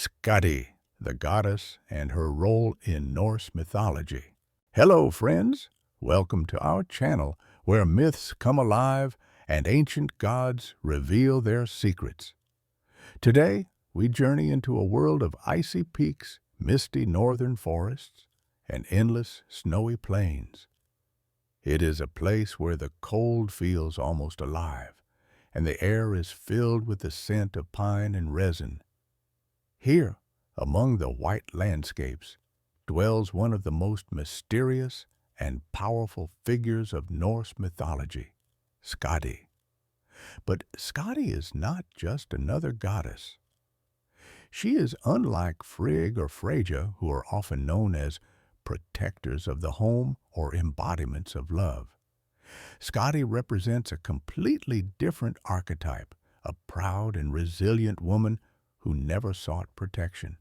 Skadi, the goddess, and her role in Norse mythology. Hello, friends! Welcome to our channel where myths come alive and ancient gods reveal their secrets. Today, we journey into a world of icy peaks, misty northern forests, and endless snowy plains. It is a place where the cold feels almost alive, and the air is filled with the scent of pine and resin. Here, among the white landscapes, dwells one of the most mysterious and powerful figures of Norse mythology, Skadi. But Skadi is not just another goddess. She is unlike Frigg or Freyja, who are often known as protectors of the home or embodiments of love. Skadi represents a completely different archetype, a proud and resilient woman who never sought protection.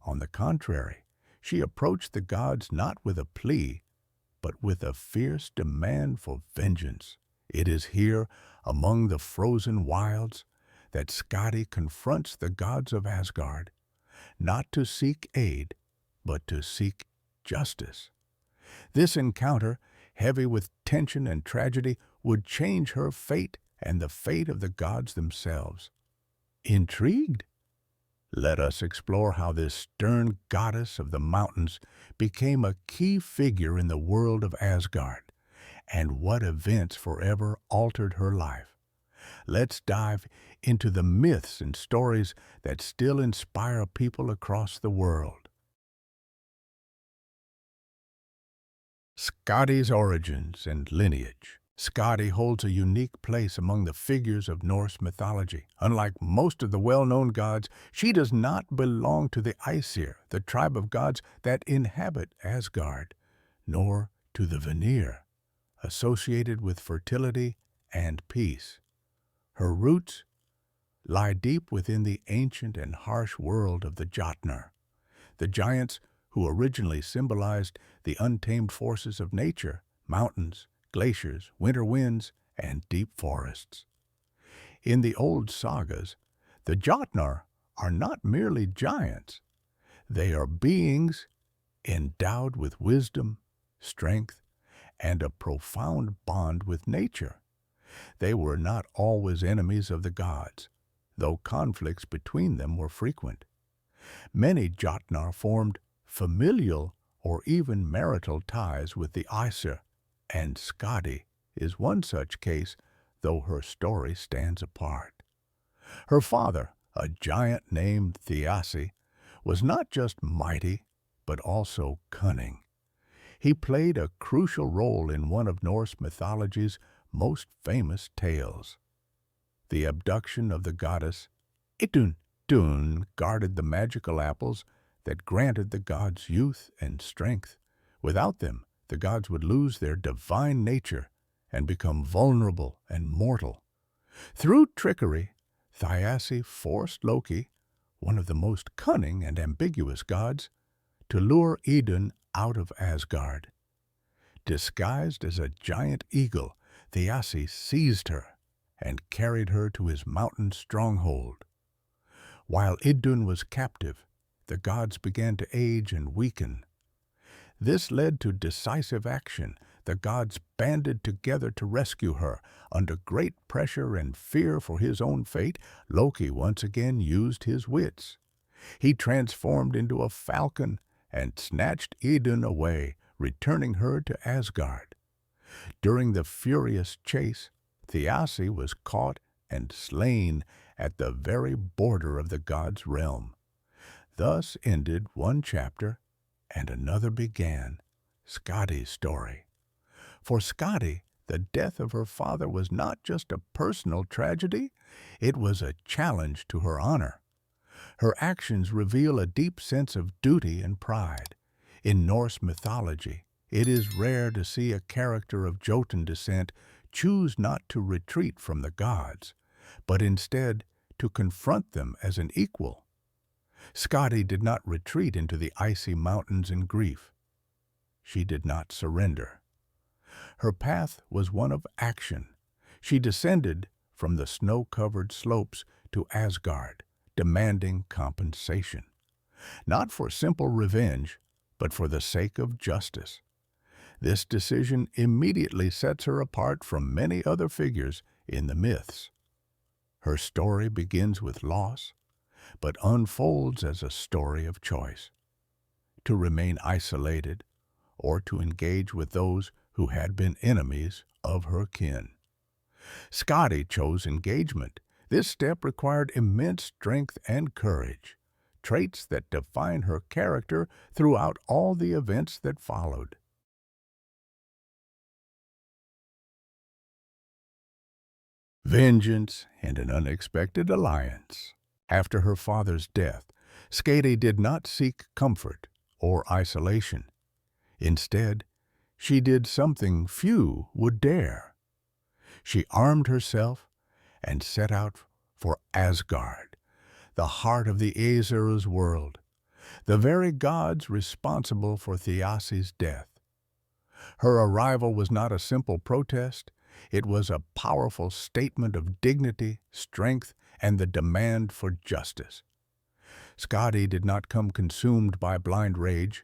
On the contrary, she approached the gods not with a plea, but with a fierce demand for vengeance. It is here, among the frozen wilds, that Skadi confronts the gods of Asgard, not to seek aid, but to seek justice. This encounter, heavy with tension and tragedy, would change her fate and the fate of the gods themselves. Intrigued? Let us explore how this stern goddess of the mountains became a key figure in the world of Asgard, and what events forever altered her life. Let's dive into the myths and stories that still inspire people across the world. Skadi's origins and lineage. Skadi holds a unique place among the figures of Norse mythology. Unlike most of the well-known gods, she does not belong to the Aesir, the tribe of gods that inhabit Asgard, nor to the Vanir, associated with fertility and peace. Her roots lie deep within the ancient and harsh world of the Jotun, the giants who originally symbolized the untamed forces of nature, mountains, glaciers, winter winds, and deep forests. In the old sagas, the Jotun are not merely giants. They are beings endowed with wisdom, strength, and a profound bond with nature. They were not always enemies of the gods, though conflicts between them were frequent. Many Jotun formed familial or even marital ties with the Aesir, and Skadi is one such case, though her story stands apart. Her father, a giant named Thiassi, was not just mighty, but also cunning. He played a crucial role in one of Norse mythology's most famous tales. The abduction of the goddess Jotun guarded the magical apples that granted the gods youth and strength. Without them, the gods would lose their divine nature and become vulnerable and mortal. Through trickery, Thiassi forced Loki, one of the most cunning and ambiguous gods, to lure Idun out of Asgard. Disguised as a giant eagle, Thiassi seized her and carried her to his mountain stronghold. While Idun was captive, the gods began to age and weaken. This led to decisive action. The gods banded together to rescue her. Under great pressure and fear for his own fate, Loki once again used his wits. He transformed into a falcon and snatched Idun away, returning her to Asgard. During the furious chase, Thiassi was caught and slain at the very border of the gods' realm. Thus ended one chapter, and another began, Skadi's story. For Skadi, the death of her father was not just a personal tragedy, it was a challenge to her honor. Her actions reveal a deep sense of duty and pride. In Norse mythology, it is rare to see a character of Jotun descent choose not to retreat from the gods, but instead to confront them as an equal. Skadi did not retreat into the icy mountains in grief. She did not surrender. Her path was one of action. She descended from the snow-covered slopes to Asgard, demanding compensation, not for simple revenge, but for the sake of justice. This decision immediately sets her apart from many other figures in the myths. Her story begins with loss, but unfolds as a story of choice: to remain isolated or to engage with those who had been enemies of her kin. Skadi chose engagement. This step required immense strength and courage, traits that define her character throughout all the events that followed. Vengeance and an unexpected alliance. After her father's death, Skadi did not seek comfort or isolation. Instead, she did something few would dare. She armed herself and set out for Asgard, the heart of the Aesir's world, the very gods responsible for Thiassi's death. Her arrival was not a simple protest. It was a powerful statement of dignity, strength, and the demand for justice. Skadi did not come consumed by blind rage.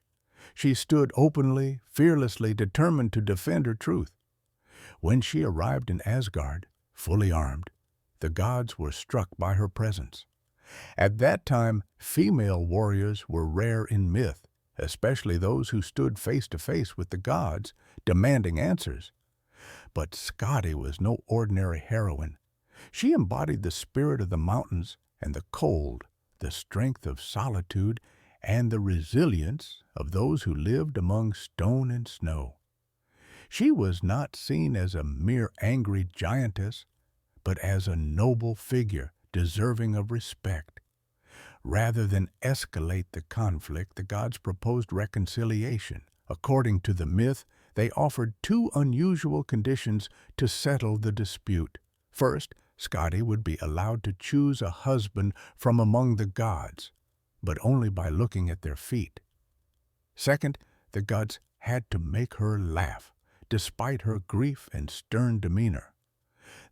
She stood openly, fearlessly determined to defend her truth. When she arrived in Asgard, fully armed, the gods were struck by her presence. At that time, female warriors were rare in myth, especially those who stood face to face with the gods, demanding answers. But Skadi was no ordinary heroine. She embodied the spirit of the mountains and the cold, the strength of solitude, and the resilience of those who lived among stone and snow. She was not seen as a mere angry giantess, but as a noble figure deserving of respect. Rather than escalate the conflict, the gods proposed reconciliation. According to the myth, they offered two unusual conditions to settle the dispute. First, Skadi would be allowed to choose a husband from among the gods, but only by looking at their feet. Second, the gods had to make her laugh, despite her grief and stern demeanor.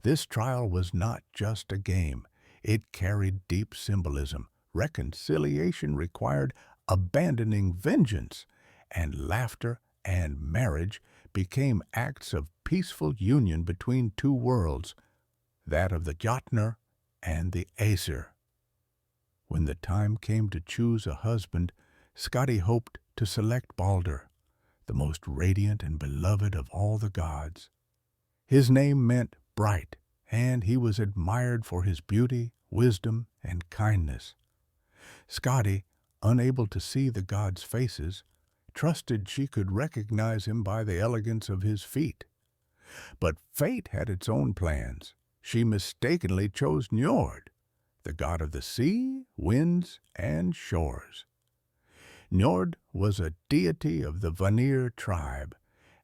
This trial was not just a game. It carried deep symbolism. Reconciliation required abandoning vengeance, and laughter and marriage became acts of peaceful union between two worlds, that of the Jotun and the Aesir. When the time came to choose a husband, Skadi hoped to select Balder, the most radiant and beloved of all the gods. His name meant bright, and he was admired for his beauty, wisdom, and kindness. Skadi, unable to see the gods' faces, trusted she could recognize him by the elegance of his feet. But fate had its own plans. She mistakenly chose Njord, the god of the sea, winds, and shores. Njord was a deity of the Vanir tribe,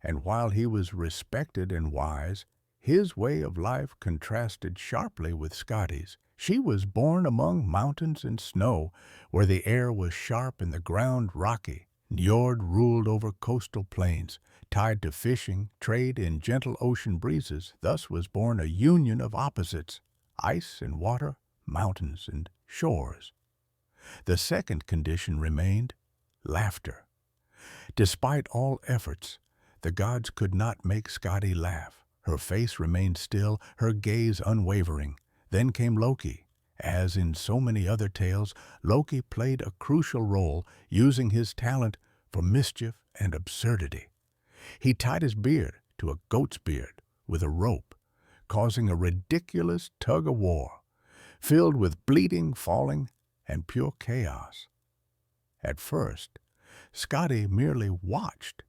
and while he was respected and wise, his way of life contrasted sharply with Skadi's. She was born among mountains and snow, where the air was sharp and the ground rocky. Njord ruled over coastal plains, tied to fishing, trade, and gentle ocean breezes. Thus was born a union of opposites: ice and water, mountains and shores. The second condition remained: laughter. Despite all efforts, the gods could not make Skadi laugh. Her face remained still, her gaze unwavering. Then came Loki. As in so many other tales, Loki played a crucial role, using his talent for mischief and absurdity. He tied his beard to a goat's beard with a rope, causing a ridiculous tug-of-war, filled with bleeding, falling, and pure chaos. At first, Skadi merely watched,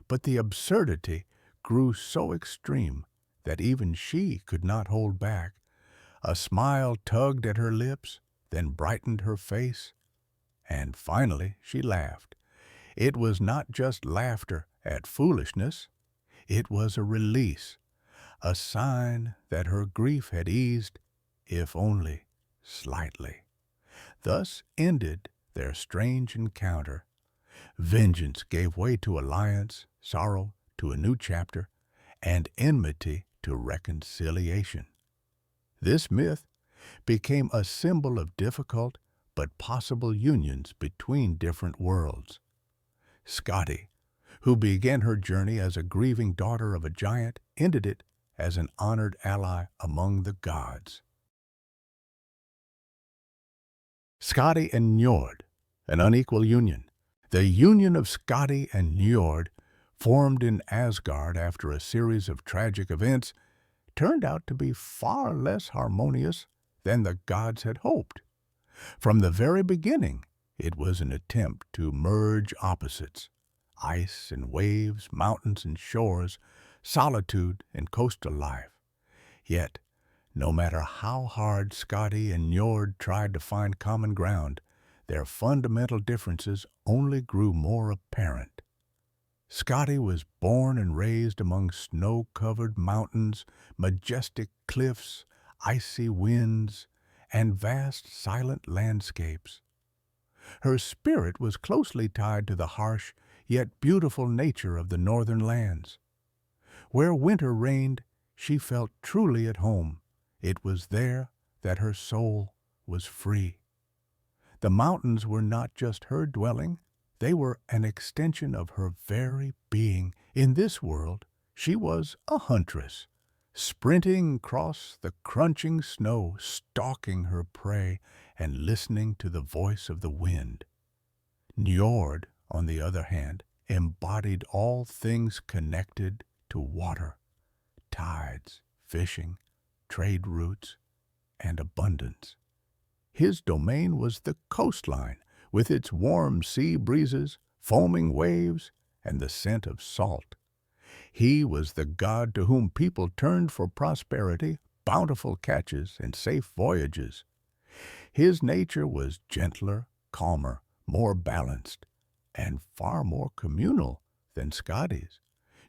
but the absurdity grew so extreme that even she could not hold back. A smile tugged at her lips, then brightened her face, and finally she laughed. It was not just laughter at foolishness. It was a release, a sign that her grief had eased, if only slightly. Thus ended their strange encounter. Vengeance gave way to alliance, sorrow to a new chapter, and enmity to reconciliation. This myth became a symbol of difficult but possible unions between different worlds. Skadi, who began her journey as a grieving daughter of a giant, ended it as an honored ally among the gods. Skadi and Njord, an unequal union. The union of Skadi and Njord, formed in Asgard after a series of tragic events, turned out to be far less harmonious than the gods had hoped. From the very beginning, it was an attempt to merge opposites: ice and waves, mountains and shores, solitude and coastal life. Yet, no matter how hard Skadi and Njord tried to find common ground, their fundamental differences only grew more apparent. Skadi was born and raised among snow-covered mountains, majestic cliffs, icy winds, and vast silent landscapes. Her spirit was closely tied to the harsh yet beautiful nature of the northern lands. Where winter reigned, she felt truly at home. It was there that her soul was free. The mountains were not just her dwelling, they were an extension of her very being. In this world, she was a huntress, sprinting across the crunching snow, stalking her prey and listening to the voice of the wind. Njord, on the other hand, embodied all things connected to water: tides, fishing, trade routes, and abundance. His domain was the coastline, with its warm sea breezes, foaming waves, and the scent of salt. He was the god to whom people turned for prosperity, bountiful catches, and safe voyages. His nature was gentler, calmer, more balanced, and far more communal than Skadi's.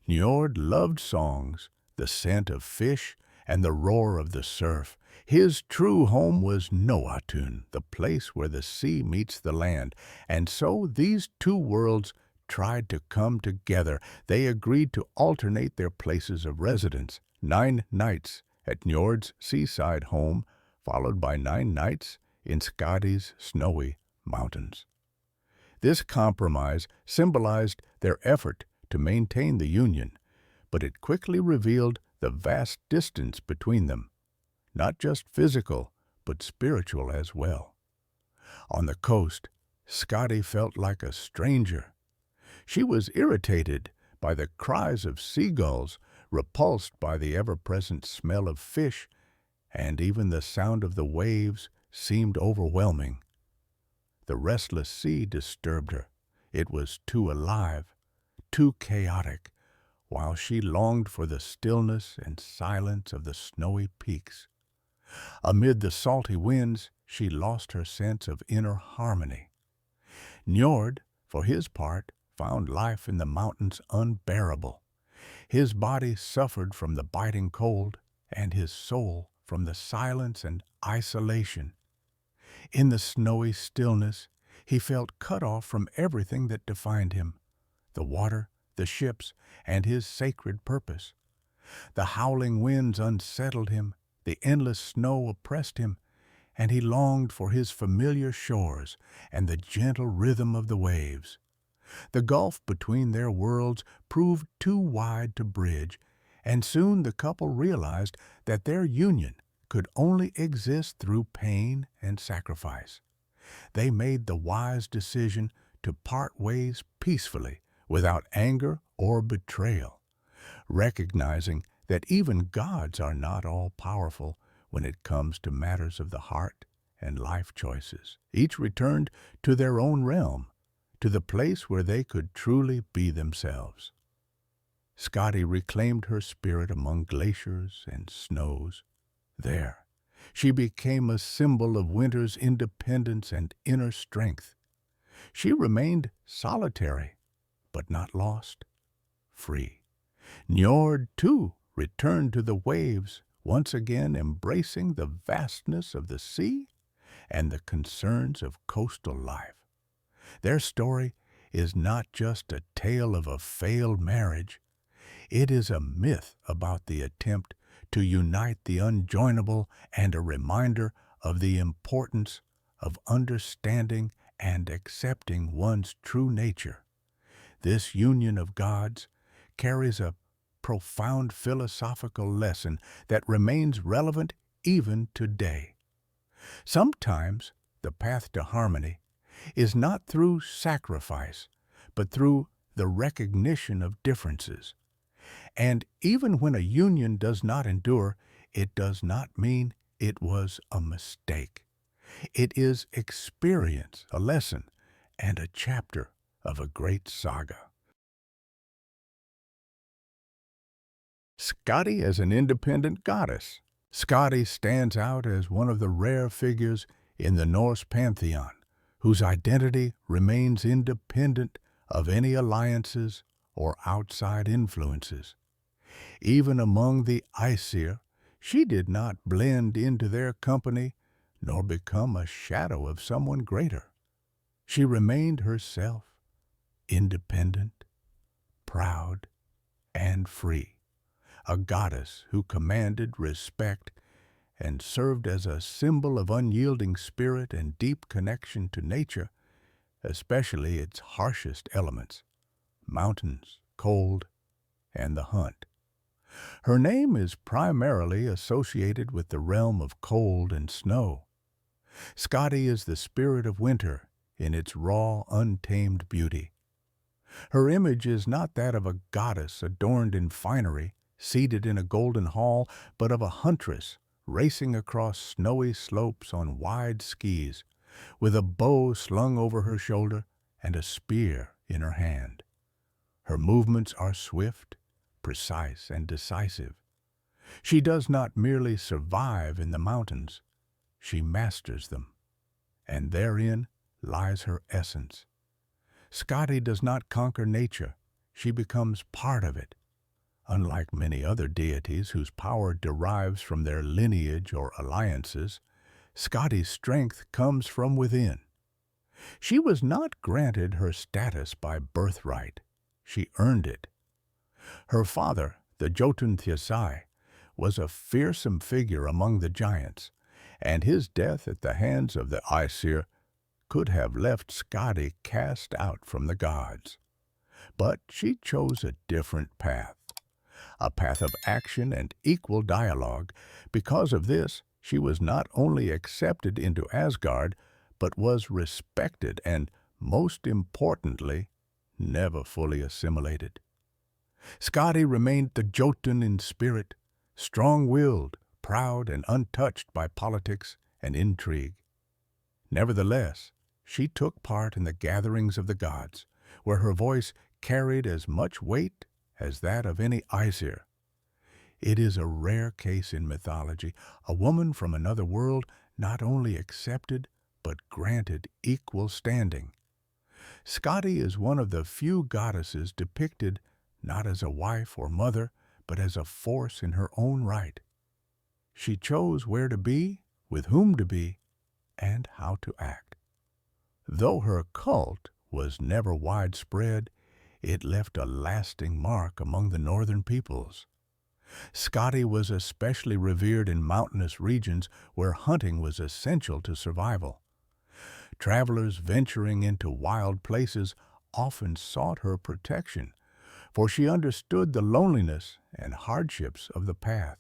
Njord loved songs, the scent of fish, and the roar of the surf. His true home was Jotun, the place where the sea meets the land, and so these two worlds tried to come together. They agreed to alternate their places of residence: 9 nights at Njord's seaside home, followed by 9 nights in Skadi's snowy mountains. This compromise symbolized their effort to maintain the union, but it quickly revealed the vast distance between them, not just physical, but spiritual as well. On the coast, Skadi felt like a stranger. She was irritated by the cries of seagulls, repulsed by the ever-present smell of fish, and even the sound of the waves seemed overwhelming. The restless sea disturbed her. It was too alive, too chaotic, while she longed for the stillness and silence of the snowy peaks. Amid the salty winds, she lost her sense of inner harmony. Njord, for his part, found life in the mountains unbearable. His body suffered from the biting cold, and his soul from the silence and isolation. In the snowy stillness, he felt cut off from everything that defined him: the water, the ships, and his sacred purpose. The howling winds unsettled him, the endless snow oppressed him, and he longed for his familiar shores and the gentle rhythm of the waves. The gulf between their worlds proved too wide to bridge, and soon the couple realized that their union could only exist through pain and sacrifice. They made the wise decision to part ways peacefully, without anger or betrayal, recognizing that even gods are not all-powerful when it comes to matters of the heart and life choices. Each returned to their own realm, to the place where they could truly be themselves. Skadi reclaimed her spirit among glaciers and snows. There, she became a symbol of winter's independence and inner strength. She remained solitary, but not lost, free. Njord, too, returned to the waves, once again embracing the vastness of the sea and the concerns of coastal life. Their story is not just a tale of a failed marriage. It is a myth about the attempt to unite the unjoinable and a reminder of the importance of understanding and accepting one's true nature. This union of gods carries a profound philosophical lesson that remains relevant even today. Sometimes the path to harmony is not through sacrifice, but through the recognition of differences. And even when a union does not endure, it does not mean it was a mistake. It is experience, a lesson, and a chapter of a great saga. Skadi as an independent goddess. Skadi stands out as one of the rare figures in the Norse pantheon, whose identity remains independent of any alliances or outside influences. Even among the Aesir, she did not blend into their company nor become a shadow of someone greater. She remained herself, independent, proud, and free, a goddess who commanded respect and served as a symbol of unyielding spirit and deep connection to nature, especially its harshest elements, mountains, cold, and the hunt. Her name is primarily associated with the realm of cold and snow. Skadi is the spirit of winter in its raw, untamed beauty. Her image is not that of a goddess adorned in finery, seated in a golden hall, but of a huntress racing across snowy slopes on wide skis, with a bow slung over her shoulder and a spear in her hand. Her movements are swift, precise, and decisive. She does not merely survive in the mountains, she masters them, and therein lies her essence. Skadi does not conquer nature, she becomes part of it. Unlike many other deities whose power derives from their lineage or alliances, Skadi's strength comes from within. She was not granted her status by birthright, she earned it. Her father, the Jotun, was a fearsome figure among the giants, and his death at the hands of the Aesir could have left Skadi cast out from the gods. But she chose a different path, a path of action and equal dialogue. Because of this, she was not only accepted into Asgard, but was respected and, most importantly, never fully assimilated. Skadi remained the Jotun in spirit, strong-willed, proud, and untouched by politics and intrigue. Nevertheless, she took part in the gatherings of the gods, where her voice carried as much weight as that of any Aesir. It is a rare case in mythology, a woman from another world not only accepted, but granted equal standing. Skadi is one of the few goddesses depicted not as a wife or mother, but as a force in her own right. She chose where to be, with whom to be, and how to act. Though her cult was never widespread, it left a lasting mark among the northern peoples. Skadi was especially revered in mountainous regions where hunting was essential to survival. Travelers venturing into wild places often sought her protection, for she understood the loneliness and hardships of the path.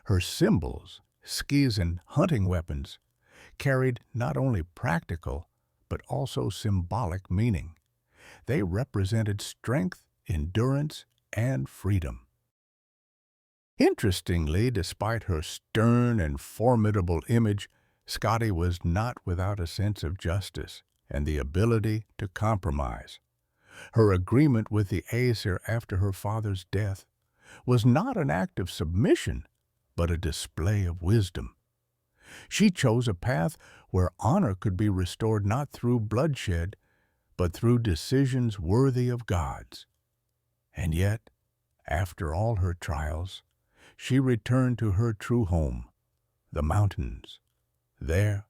Her symbols, skis and hunting weapons, carried not only practical but also symbolic meaning. They represented strength, endurance, and freedom. Interestingly, despite her stern and formidable image, Skadi was not without a sense of justice and the ability to compromise. Her agreement with the Aesir after her father's death was not an act of submission, but a display of wisdom. She chose a path where honor could be restored not through bloodshed, but through decisions worthy of gods. And yet, after all her trials, she returned to her true home, the mountains, there,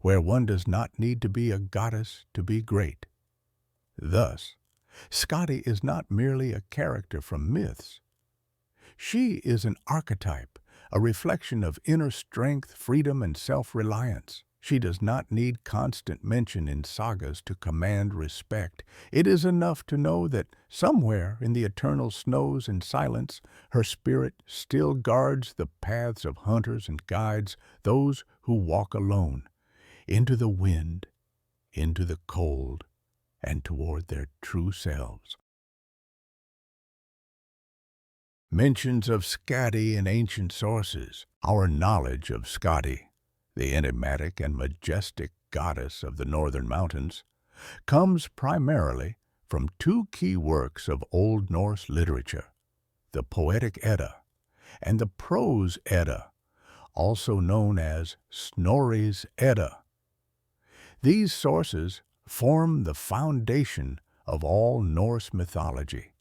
where one does not need to be a goddess to be great. Thus, Skadi is not merely a character from myths. She is an archetype, a reflection of inner strength, freedom, and self-reliance. She does not need constant mention in sagas to command respect. It is enough to know that somewhere in the eternal snows and silence, her spirit still guards the paths of hunters and guides those who walk alone, into the wind, into the cold, and toward their true selves. Mentions of Skadi in ancient sources. Our knowledge of Skadi, the enigmatic and majestic goddess of the northern mountains, comes primarily from two key works of Old Norse literature, the Poetic Edda and the Prose Edda, also known as Snorri's Edda. These sources form the foundation of all Norse mythology,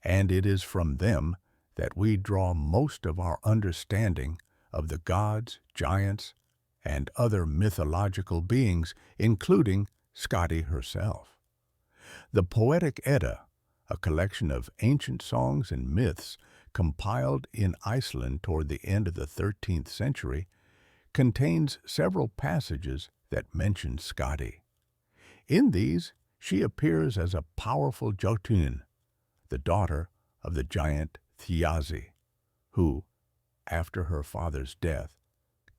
and it is from them that we draw most of our understanding of the gods, giants, and other mythological beings, including Skadi herself. The Poetic Edda, a collection of ancient songs and myths compiled in Iceland toward the end of the 13th century, contains several passages that mention Skadi. In these, she appears as a powerful Jotun, the daughter of the giant Thiazi, who, after her father's death,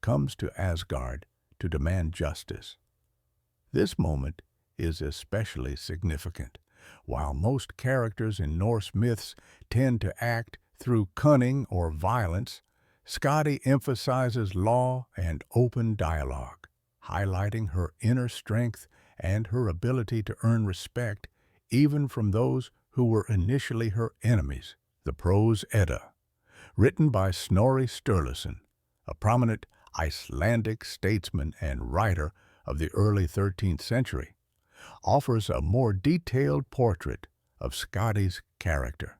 comes to Asgard to demand justice. This moment is especially significant. While most characters in Norse myths tend to act through cunning or violence, Skadi emphasizes law and open dialogue, highlighting her inner strength and her ability to earn respect even from those who were initially her enemies. The Prose Edda, written by Snorri Sturluson, a prominent Icelandic statesman and writer of the early 13th century, offers a more detailed portrait of Skadi's character.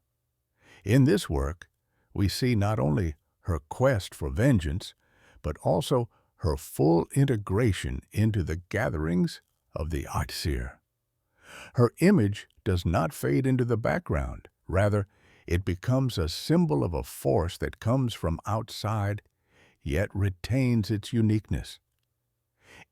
In this work, we see not only her quest for vengeance, but also her full integration into the gatherings of the Aesir. Her image does not fade into the background. Rather, it becomes a symbol of a force that comes from outside, yet retains its uniqueness.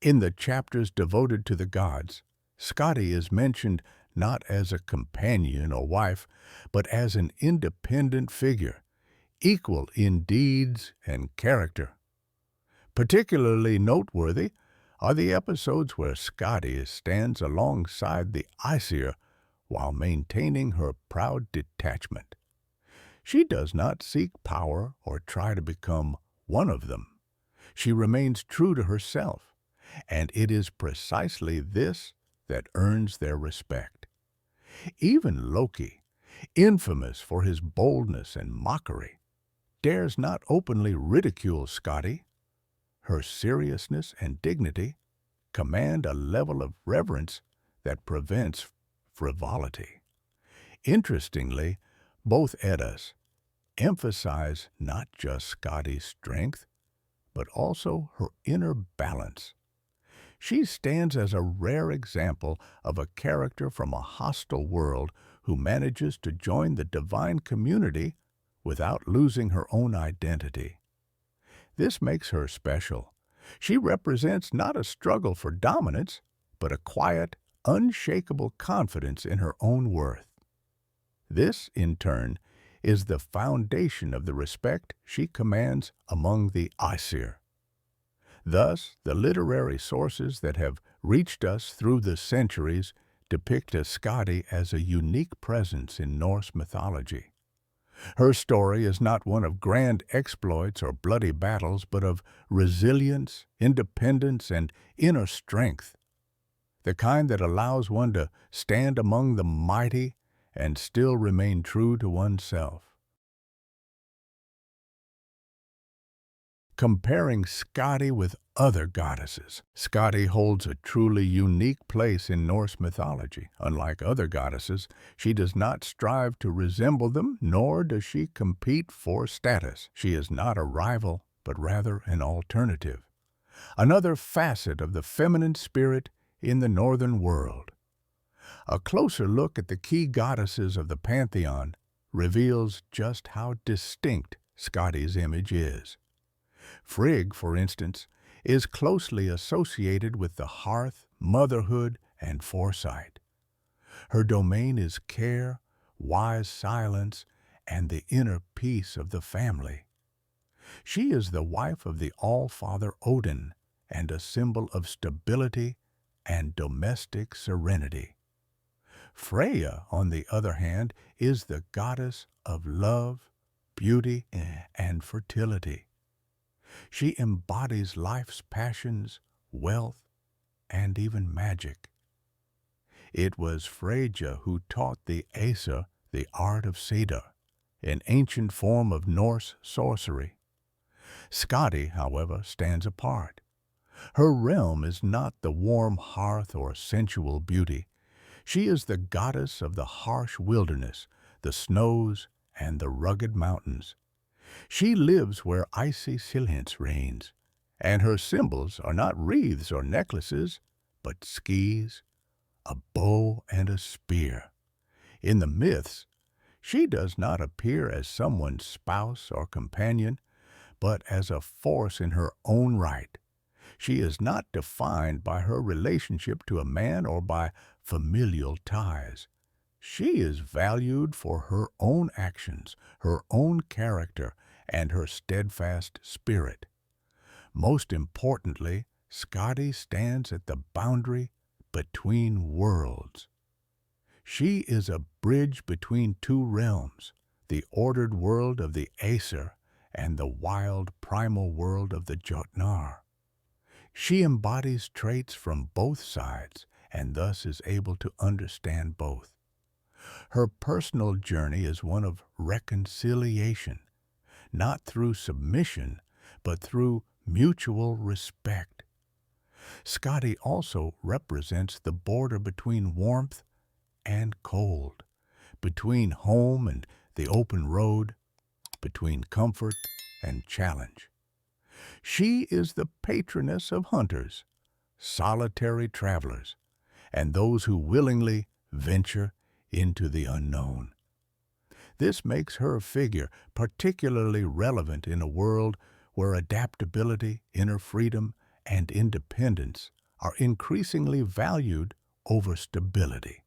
In the chapters devoted to the gods, Skadi is mentioned not as a companion or wife, but as an independent figure, equal in deeds and character. Particularly noteworthy are the episodes where Skadi stands alongside the Aesir while maintaining her proud detachment. She does not seek power or try to become one of them. She remains true to herself, and it is precisely this that earns their respect. Even Loki, infamous for his boldness and mockery, dares not openly ridicule Skadi. Her seriousness and dignity command a level of reverence that prevents frivolity. Interestingly, both Eddas emphasize not just Skadi's strength, but also her inner balance. She stands as a rare example of a character from a hostile world who manages to join the divine community without losing her own identity. This makes her special. She represents not a struggle for dominance, but a quiet, unshakable confidence in her own worth. This, in turn, is the foundation of the respect she commands among the Aesir. Thus, the literary sources that have reached us through the centuries depict Skadi as a unique presence in Norse mythology. Her story is not one of grand exploits or bloody battles, but of resilience, independence, and inner strength, the kind that allows one to stand among the mighty and still remain true to oneself. Comparing Skadi with other goddesses, Skadi holds a truly unique place in Norse mythology. Unlike other goddesses, she does not strive to resemble them, nor does she compete for status. She is not a rival, but rather an alternative, another facet of the feminine spirit in the northern world. A closer look at the key goddesses of the pantheon reveals just how distinct Skadi's image is. Frigg, for instance, is closely associated with the hearth, motherhood, and foresight. Her domain is care, wise silence, and the inner peace of the family. She is the wife of the All-Father Odin and a symbol of stability and domestic serenity. Freya, on the other hand, is the goddess of love, beauty, and fertility. She embodies life's passions, wealth, and even magic. It was Freyja who taught the Aesir the art of Skadi, an ancient form of Norse sorcery. Skadi, however, stands apart. Her realm is not the warm hearth or sensual beauty. She is the goddess of the harsh wilderness, the snows, and the rugged mountains. She lives where icy silence reigns, and her symbols are not wreaths or necklaces, but skis, a bow, and a spear. In the myths, she does not appear as someone's spouse or companion, but as a force in her own right. She is not defined by her relationship to a man or by familial ties. She is valued for her own actions, her own character, and her steadfast spirit. Most importantly, Skadi stands at the boundary between worlds. She is a bridge between two realms, the ordered world of the Aesir and the wild primal world of the Jotun. She embodies traits from both sides and thus is able to understand both. Her personal journey is one of reconciliation, not through submission, but through mutual respect. Skadi also represents the border between warmth and cold, between home and the open road, between comfort and challenge. She is the patroness of hunters, solitary travelers, and those who willingly venture into the unknown. This makes her figure particularly relevant in a world where adaptability, inner freedom, and independence are increasingly valued over stability.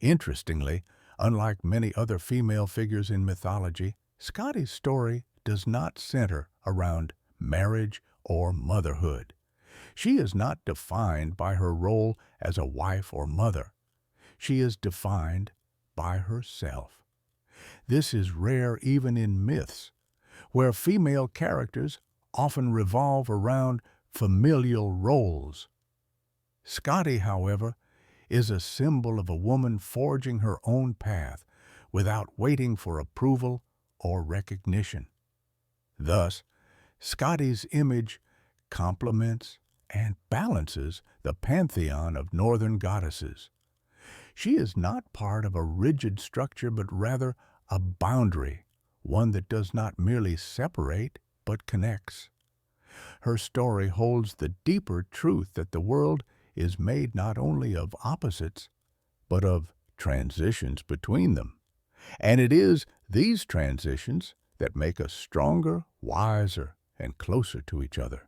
Interestingly, unlike many other female figures in mythology, Skadi's story does not center around marriage or motherhood. She is not defined by her role as a wife or mother. She is defined by herself. This is rare even in myths, where female characters often revolve around familial roles. Skadi, however, is a symbol of a woman forging her own path without waiting for approval or recognition. Thus, Skadi's image complements and balances the pantheon of northern goddesses. She is not part of a rigid structure, but rather a boundary, one that does not merely separate, but connects. Her story holds the deeper truth that the world is made not only of opposites, but of transitions between them. And it is these transitions that make us stronger, wiser, and closer to each other.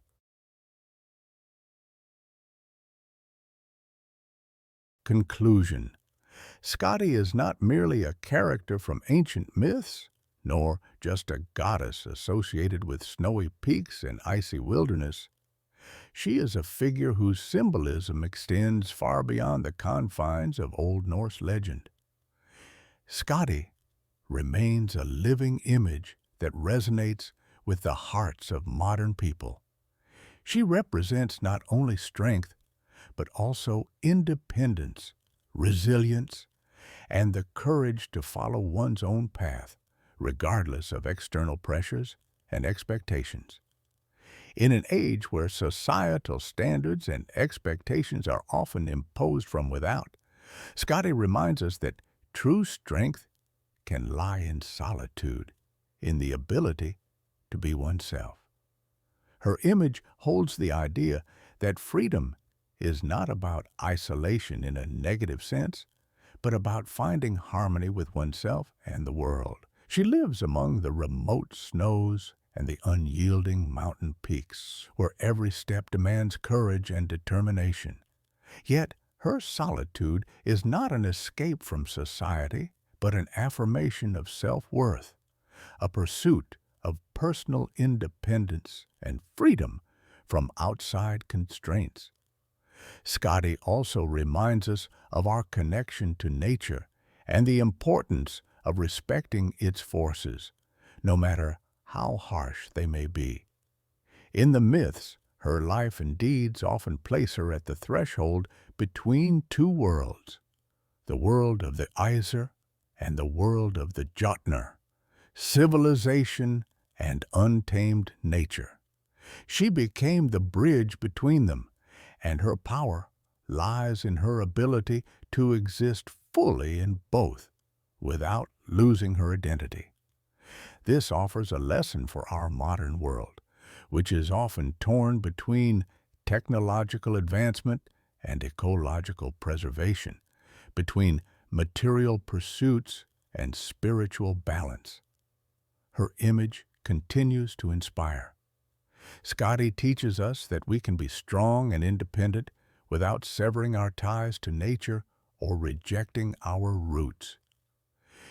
Conclusion. Skadi is not merely a character from ancient myths, nor just a goddess associated with snowy peaks and icy wilderness. She is a figure whose symbolism extends far beyond the confines of Old Norse legend. Skadi remains a living image that resonates with the hearts of modern people. She represents not only strength, but also independence, resilience, and the courage to follow one's own path, regardless of external pressures and expectations. In an age where societal standards and expectations are often imposed from without, Skadi reminds us that true strength can lie in solitude, in the ability to be oneself. Her image holds the idea that freedom is not about isolation in a negative sense, but about finding harmony with oneself and the world. She lives among the remote snows and the unyielding mountain peaks, where every step demands courage and determination. Yet her solitude is not an escape from society, but an affirmation of self-worth, a pursuit of personal independence and freedom from outside constraints. Skadi also reminds us of our connection to nature and the importance of respecting its forces, no matter how harsh they may be. In the myths, her life and deeds often place her at the threshold between two worlds, the world of the Aesir and the world of the Jotun, civilization and untamed nature. She became the bridge between them, and her power lies in her ability to exist fully in both, without losing her identity. This offers a lesson for our modern world, which is often torn between technological advancement and ecological preservation, between material pursuits and spiritual balance. Her image continues to inspire. Skadi teaches us that we can be strong and independent without severing our ties to nature or rejecting our roots.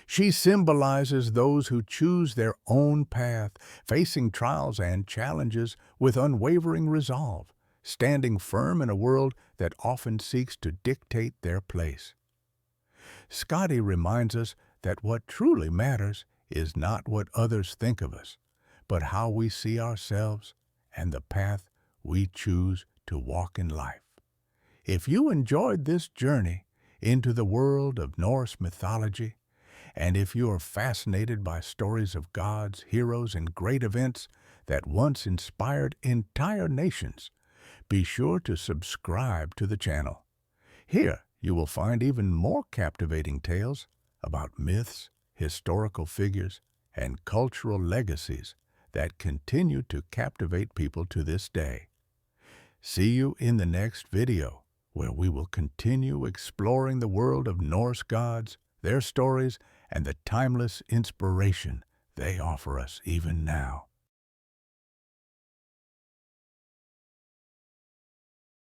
She symbolizes those who choose their own path, facing trials and challenges with unwavering resolve, standing firm in a world that often seeks to dictate their place. Skadi reminds us that what truly matters is not what others think of us, but how we see ourselves and the path we choose to walk in life. If you enjoyed this journey into the world of Norse mythology, and if you are fascinated by stories of gods, heroes, and great events that once inspired entire nations, be sure to subscribe to the channel. Here you will find even more captivating tales about myths, historical figures, and cultural legacies that continue to captivate people to this day. See you in the next video, where we will continue exploring the world of Norse gods, their stories, and the timeless inspiration they offer us even now.